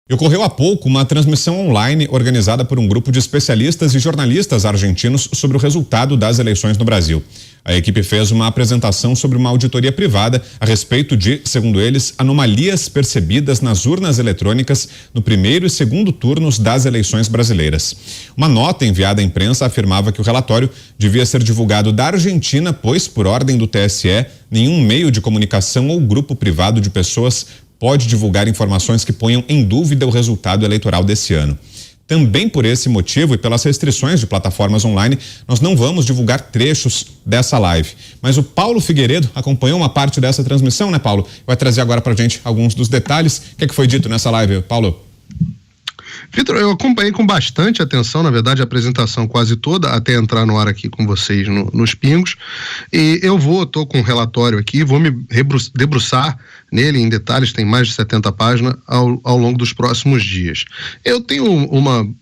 E ocorreu há pouco uma transmissão online organizada por um grupo de especialistas e jornalistas argentinos sobre o resultado das eleições no Brasil. A equipe fez uma apresentação sobre uma auditoria privada a respeito de, segundo eles, anomalias percebidas nas urnas eletrônicas no primeiro e segundo turnos das eleições brasileiras. Uma nota enviada à imprensa afirmava que o relatório devia ser divulgado da Argentina, pois, por ordem do TSE, nenhum meio de comunicação ou grupo privado de pessoas pode divulgar informações que ponham em dúvida o resultado eleitoral desse ano. Também por esse motivo e pelas restrições de plataformas online, nós não vamos divulgar trechos dessa live. Mas o Paulo Figueiredo acompanhou uma parte dessa transmissão, né, Paulo? Vai trazer agora pra gente alguns dos detalhes. O que é que foi dito nessa live, Paulo? Vitor, eu acompanhei com bastante atenção, na verdade, a apresentação quase toda, até entrar no ar aqui com vocês nos pingos. E tô com um relatório aqui, vou me debruçar nele em detalhes, tem mais de 70 páginas ao longo dos próximos dias. Eu tenho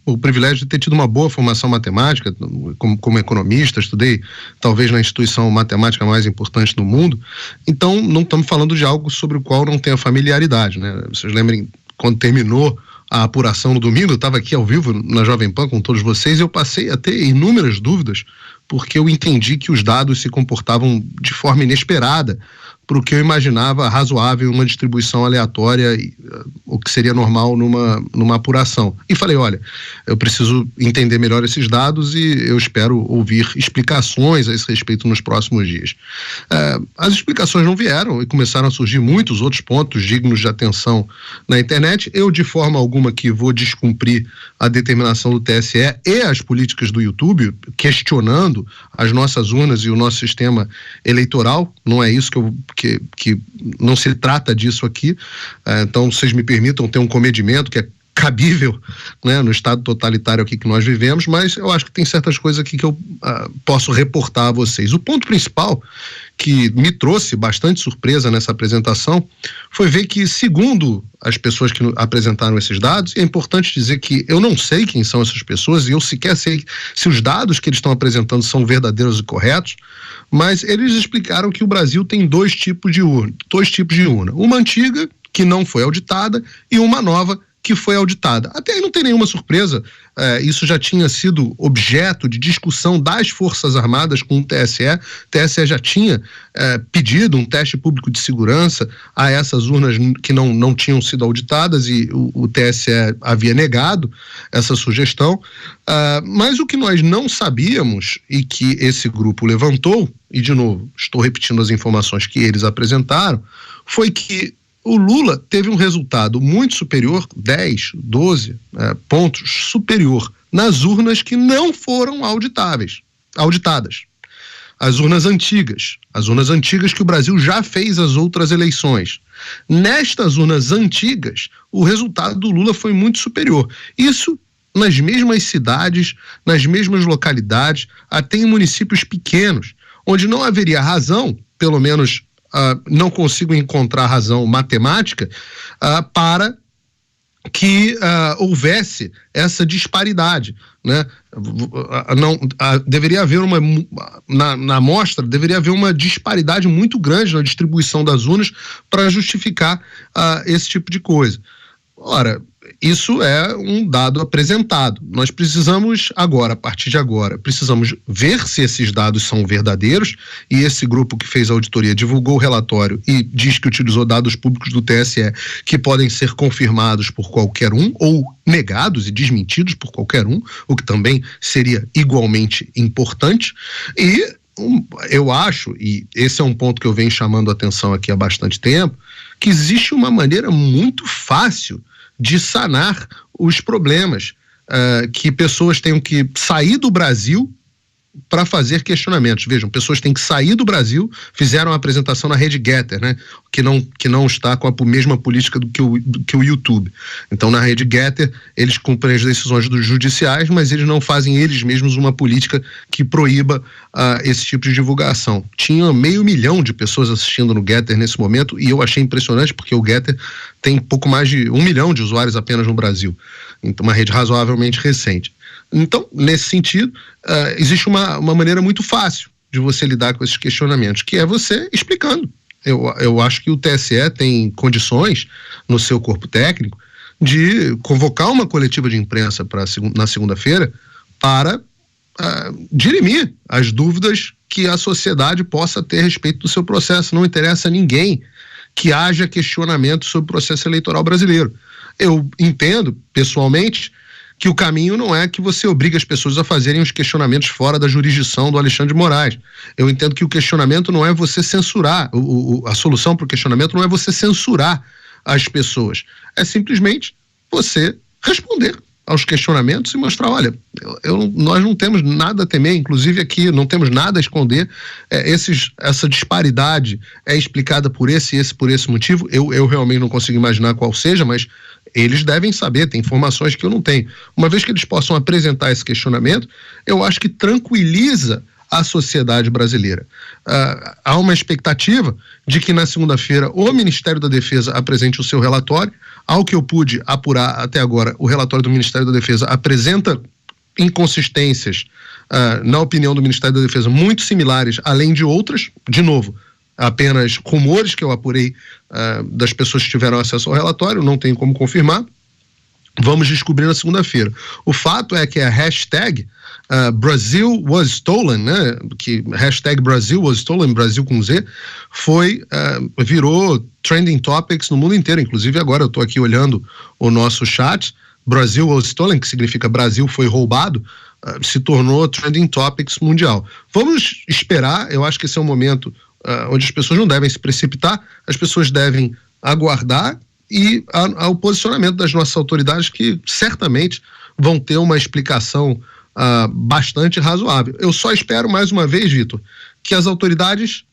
o privilégio de ter tido uma boa formação matemática, como economista, estudei talvez na instituição matemática mais importante do mundo, então não estamos falando de algo sobre o qual não tenha familiaridade, né? Vocês lembrem, quando terminou a apuração no domingo, eu estava aqui ao vivo na Jovem Pan com todos vocês, eu passei a ter inúmeras dúvidas, porque eu entendi que os dados se comportavam de forma inesperada para o que eu imaginava razoável, uma distribuição aleatória, o que seria normal numa apuração. E falei, olha, eu preciso entender melhor esses dados e eu espero ouvir explicações a esse respeito nos próximos dias. As explicações não vieram e começaram a surgir muitos outros pontos dignos de atenção na internet. Eu, de forma alguma, que vou descumprir a determinação do TSE e as políticas do YouTube, questionando as nossas urnas e o nosso sistema eleitoral. Não é isso que não se trata disso aqui, então vocês me permitam ter um comedimento que é cabível, né, no estado totalitário aqui que nós vivemos, mas eu acho que tem certas coisas aqui que eu posso reportar a vocês. O ponto principal que me trouxe bastante surpresa nessa apresentação foi ver que, segundo as pessoas que apresentaram esses dados, e é importante dizer que eu não sei quem são essas pessoas e eu sequer sei se os dados que eles estão apresentando são verdadeiros e corretos, mas eles explicaram que o Brasil tem dois tipos de urna. Uma antiga, que não foi auditada, e uma nova, que foi auditada. Até aí não tem nenhuma surpresa, isso já tinha sido objeto de discussão das Forças Armadas com o TSE. O TSE já tinha pedido um teste público de segurança a essas urnas que não tinham sido auditadas e o TSE havia negado essa sugestão, mas o que nós não sabíamos e que esse grupo levantou, e de novo, estou repetindo as informações que eles apresentaram, foi que o Lula teve um resultado muito superior, 10, 12 pontos superior, nas urnas que não foram auditadas. As urnas antigas que o Brasil já fez as outras eleições. Nestas urnas antigas, o resultado do Lula foi muito superior. Isso nas mesmas cidades, nas mesmas localidades, até em municípios pequenos, onde não haveria razão, pelo menos não consigo encontrar razão matemática para que houvesse essa disparidade, né? Deveria haver na amostra, deveria haver uma disparidade muito grande na distribuição das urnas para justificar esse tipo de coisa. Ora, isso é um dado apresentado. Nós precisamos agora, a partir de agora, precisamos ver se esses dados são verdadeiros, e esse grupo que fez a auditoria divulgou o relatório e diz que utilizou dados públicos do TSE que podem ser confirmados por qualquer um ou negados e desmentidos por qualquer um, o que também seria igualmente importante. E eu acho, e esse é um ponto que eu venho chamando a atenção aqui há bastante tempo, que existe uma maneira muito fácil de sanar os problemas, que pessoas tenham que sair do Brasil para fazer questionamentos. Vejam, pessoas têm que sair do Brasil, fizeram a apresentação na rede Getter, né, que não está com a mesma política do que o YouTube. Então, na rede Getter, eles cumprem as decisões dos judiciais, mas eles não fazem eles mesmos uma política que proíba esse tipo de divulgação. Tinha 500 mil de pessoas assistindo no Getter nesse momento, e eu achei impressionante, porque o Getter tem pouco mais de 1 milhão de usuários apenas no Brasil. Então, uma rede razoavelmente recente. Então, nesse sentido, existe uma maneira muito fácil de você lidar com esses questionamentos, que é você explicando. Eu acho que o TSE tem condições, no seu corpo técnico, de convocar uma coletiva de imprensa na segunda-feira para dirimir as dúvidas que a sociedade possa ter a respeito do seu processo. Não interessa a ninguém que haja questionamento sobre o processo eleitoral brasileiro. Eu entendo, pessoalmente, que o caminho não é que você obrigue as pessoas a fazerem os questionamentos fora da jurisdição do Alexandre de Moraes. Eu entendo que o questionamento não é você censurar, a solução para o questionamento não é você censurar as pessoas, é simplesmente você responder aos questionamentos e mostrar, olha, nós não temos nada a temer, inclusive aqui não temos nada a esconder, essa disparidade é explicada por esse motivo, eu realmente não consigo imaginar qual seja, mas eles devem saber, tem informações que eu não tenho. Uma vez que eles possam apresentar esse questionamento, eu acho que tranquiliza a sociedade brasileira. Há uma expectativa de que na segunda-feira o Ministério da Defesa apresente o seu relatório. Ao que eu pude apurar até agora, o relatório do Ministério da Defesa apresenta inconsistências, na opinião do Ministério da Defesa, muito similares, além de outras, de novo, apenas rumores que eu apurei das pessoas que tiveram acesso ao relatório, não tenho como confirmar. Vamos descobrir na segunda-feira. O fato é que a hashtag Brazil was stolen, né? Que hashtag Brazil was stolen, Brasil com Z, virou trending topics no mundo inteiro. Inclusive agora eu estou aqui olhando o nosso chat, Brazil was stolen, que significa Brasil foi roubado, se tornou trending topics mundial. Vamos esperar, eu acho que esse é um momento onde as pessoas não devem se precipitar, as pessoas devem aguardar e ao posicionamento das nossas autoridades, que certamente vão ter uma explicação bastante razoável. Eu só espero, mais uma vez, Vitor, que as autoridades,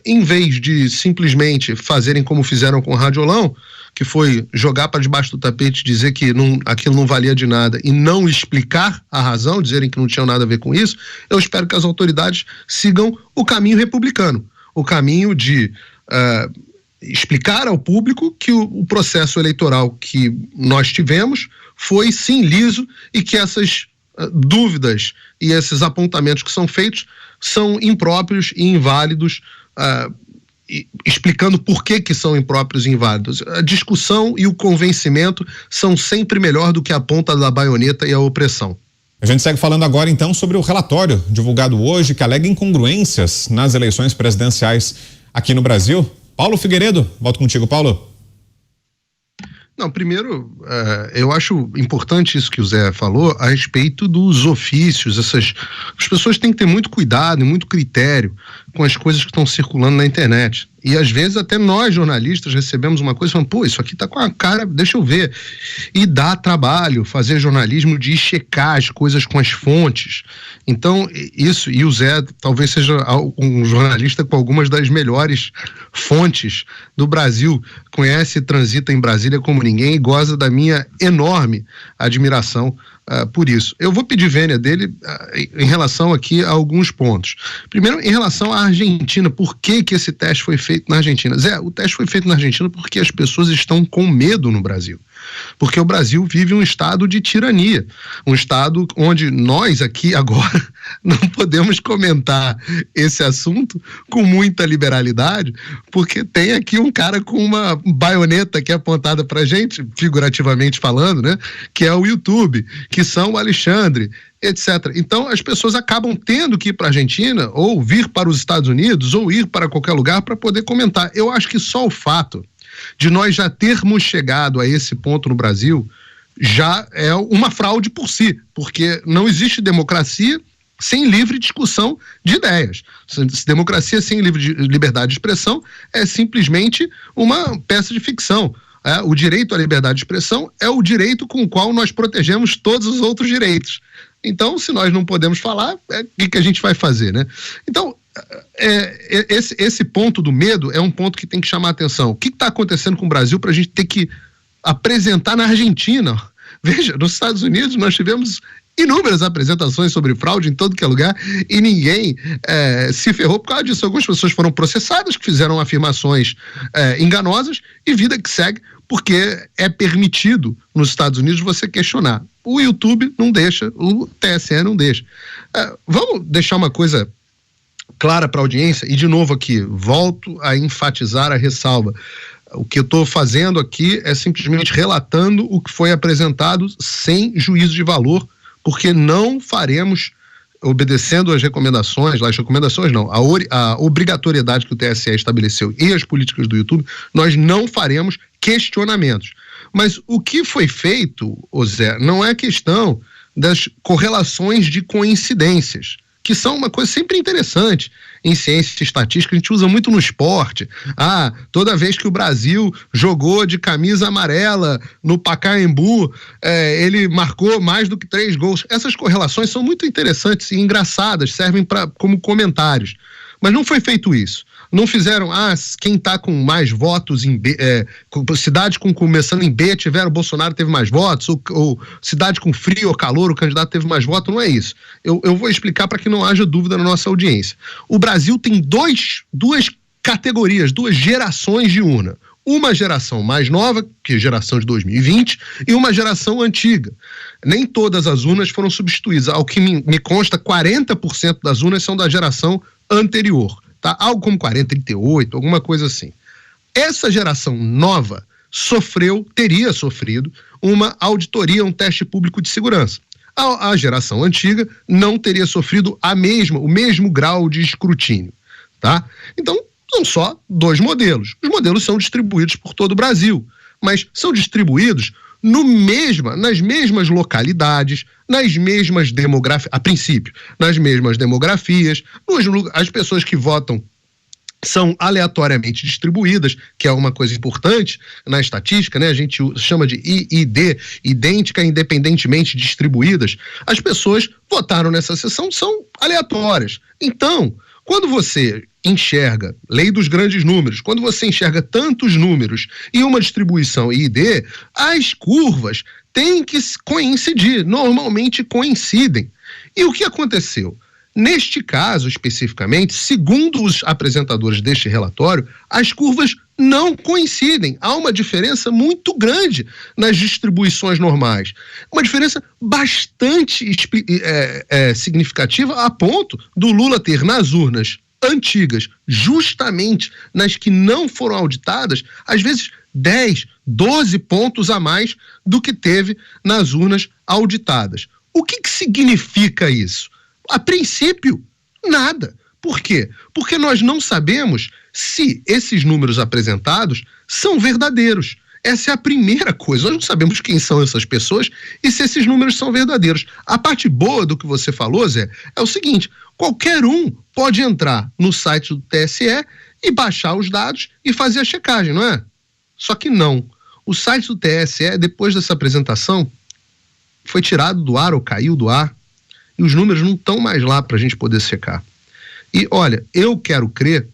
em vez de simplesmente fazerem como fizeram com o Radiolão, que foi jogar para debaixo do tapete, dizer que aquilo não valia de nada e não explicar a razão, dizerem que não tinham nada a ver com isso, eu espero que as autoridades sigam o caminho republicano, o caminho de explicar ao público que o processo eleitoral que nós tivemos foi sim liso e que essas dúvidas e esses apontamentos que são feitos são impróprios e inválidos, explicando por que são impróprios e inválidos. A discussão e o convencimento são sempre melhor do que a ponta da baioneta e a opressão. A gente segue falando agora então sobre o relatório divulgado hoje que alega incongruências nas eleições presidenciais aqui no Brasil. Paulo Figueiredo, volto contigo, Paulo. Não, primeiro, eu acho importante isso que o Zé falou a respeito dos ofícios. As pessoas têm que ter muito cuidado e muito critério com as coisas que estão circulando na internet. E às vezes até nós, jornalistas, recebemos uma coisa e falamos, pô, isso aqui tá com a cara, deixa eu ver. E dá trabalho fazer jornalismo de checar as coisas com as fontes. Então, isso, e o Zé talvez seja um jornalista com algumas das melhores fontes do Brasil, conhece e transita em Brasília como ninguém e goza da minha enorme admiração por isso. Eu vou pedir vênia dele em relação aqui a alguns pontos. Primeiro, em relação à Argentina, por que esse teste foi feito na Argentina? Zé, o teste foi feito na Argentina porque as pessoas estão com medo no Brasil. Porque o Brasil vive um estado de tirania, um estado onde nós aqui agora não podemos comentar esse assunto com muita liberalidade, porque tem aqui um cara com uma baioneta aqui apontada pra gente, figurativamente falando, né? Que é o YouTube, que são o Alexandre, etc. Então as pessoas acabam tendo que ir para a Argentina, ou vir para os Estados Unidos, ou ir para qualquer lugar para poder comentar. Eu acho que só o fato de nós já termos chegado a esse ponto no Brasil já é uma fraude por si, porque não existe democracia sem livre discussão de ideias. Democracia sem liberdade de expressão é simplesmente uma peça de ficção. O direito à liberdade de expressão é o direito com o qual nós protegemos todos os outros direitos. Então, se nós não podemos falar, o que a gente vai fazer, né? Então, esse ponto do medo é um ponto que tem que chamar a atenção. O que está acontecendo com o Brasil para a gente ter que apresentar na Argentina? Veja, nos Estados Unidos nós tivemos inúmeras apresentações sobre fraude em todo que é lugar e ninguém se ferrou por causa disso. Algumas pessoas foram processadas, que fizeram afirmações enganosas, e vida que segue, porque é permitido nos Estados Unidos você questionar. O YouTube não deixa, o TSE não deixa. Vamos deixar uma coisa clara para a audiência, e de novo aqui, volto a enfatizar a ressalva. O que eu estou fazendo aqui é simplesmente relatando o que foi apresentado sem juízo de valor, porque não faremos, obedecendo as recomendações, a obrigatoriedade que o TSE estabeleceu e as políticas do YouTube, nós não faremos questionamentos. Mas o que foi feito, Zé, não é questão das correlações de coincidências, que são uma coisa sempre interessante em ciência e estatística, a gente usa muito no esporte. Toda vez que o Brasil jogou de camisa amarela no Pacaembu, ele marcou mais do que 3 gols. Essas correlações são muito interessantes e engraçadas, servem como comentários. Mas não foi feito isso. Não fizeram, quem está com mais votos em B, cidade começando em B, o Bolsonaro teve mais votos, ou cidade com frio ou calor, o candidato teve mais votos, não é isso. Eu vou explicar para que não haja dúvida na nossa audiência. O Brasil tem duas categorias, 2 gerações de urna. Uma geração mais nova, que é a geração de 2020, e uma geração antiga. Nem todas as urnas foram substituídas. Ao que me consta, 40% das urnas são da geração anterior. Tá? Algo como 38, alguma coisa assim. Essa geração nova teria sofrido uma auditoria, um teste público de segurança. A geração antiga não teria sofrido o mesmo grau de escrutínio. Tá? Então, são só 2 modelos. Os modelos são distribuídos por todo o Brasil, mas são distribuídos nas mesmas localidades, nas mesmas demografias, a princípio, nas mesmas demografias, as pessoas que votam são aleatoriamente distribuídas, que é uma coisa importante na estatística, né? A gente chama de IID, idêntica independentemente distribuídas. As pessoas votaram nessa sessão, são aleatórias. Então, quando você enxerga, lei dos grandes números, quando você enxerga tantos números e uma distribuição IID, as curvas têm que coincidir, normalmente coincidem. E o que aconteceu? Neste caso, especificamente, segundo os apresentadores deste relatório, as curvas não coincidem. Há uma diferença muito grande nas distribuições normais. Uma diferença bastante significativa, a ponto do Lula ter nas urnas antigas, justamente nas que não foram auditadas, às vezes 10, 12 pontos a mais do que teve nas urnas auditadas. O que significa isso? A princípio, nada. Por quê? Porque nós não sabemos se esses números apresentados são verdadeiros. Essa é a primeira coisa. Nós não sabemos quem são essas pessoas e se esses números são verdadeiros. A parte boa do que você falou, Zé, é o seguinte: qualquer um pode entrar no site do TSE e baixar os dados e fazer a checagem, não é? Só que não. O site do TSE, depois dessa apresentação, foi tirado do ar ou caiu do ar. E os números não estão mais lá para a gente poder checar. E, olha, eu quero crer,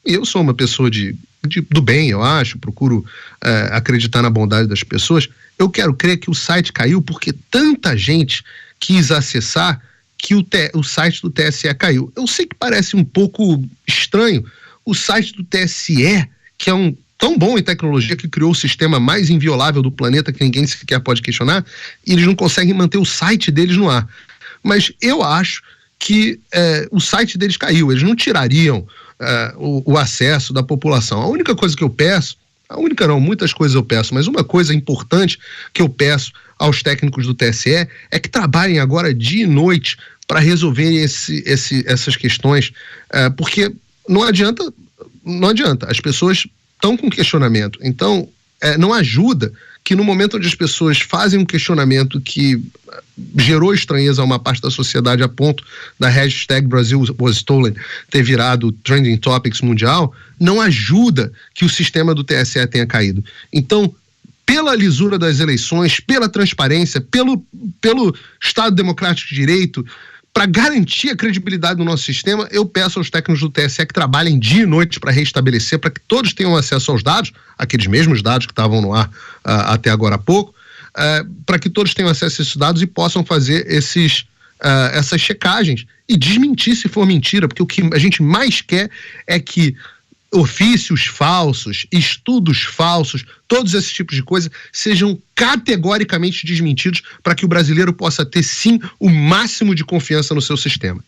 eu sou uma pessoa do bem, eu acho, procuro acreditar na bondade das pessoas, eu quero crer que o site caiu porque tanta gente quis acessar que o site do TSE caiu. Eu sei que parece um pouco estranho, o site do TSE, que é tão bom em tecnologia, que criou o sistema mais inviolável do planeta, que ninguém sequer pode questionar, e eles não conseguem manter o site deles no ar. Mas eu acho que o site deles caiu, eles não tirariam o acesso da população. A única coisa que eu peço, muitas coisas eu peço, mas uma coisa importante que eu peço aos técnicos do TSE é que trabalhem agora dia e noite para resolverem essas questões, porque não adianta, as pessoas estão com questionamento, então não ajuda que no momento onde as pessoas fazem um questionamento que gerou estranheza a uma parte da sociedade a ponto da hashtag Brazil was stolen ter virado trending topics mundial, não ajuda que o sistema do TSE tenha caído. Então, pela lisura das eleições, pela transparência, pelo Estado Democrático de Direito, para garantir a credibilidade do nosso sistema, eu peço aos técnicos do TSE que trabalhem dia e noite para restabelecer, para que todos tenham acesso aos dados, aqueles mesmos dados que estavam no ar até agora há pouco, para que todos tenham acesso a esses dados e possam fazer essas checagens e desmentir se for mentira, porque o que a gente mais quer é que ofícios falsos, estudos falsos, todos esses tipos de coisas sejam categoricamente desmentidos para que o brasileiro possa ter, sim, o máximo de confiança no seu sistema.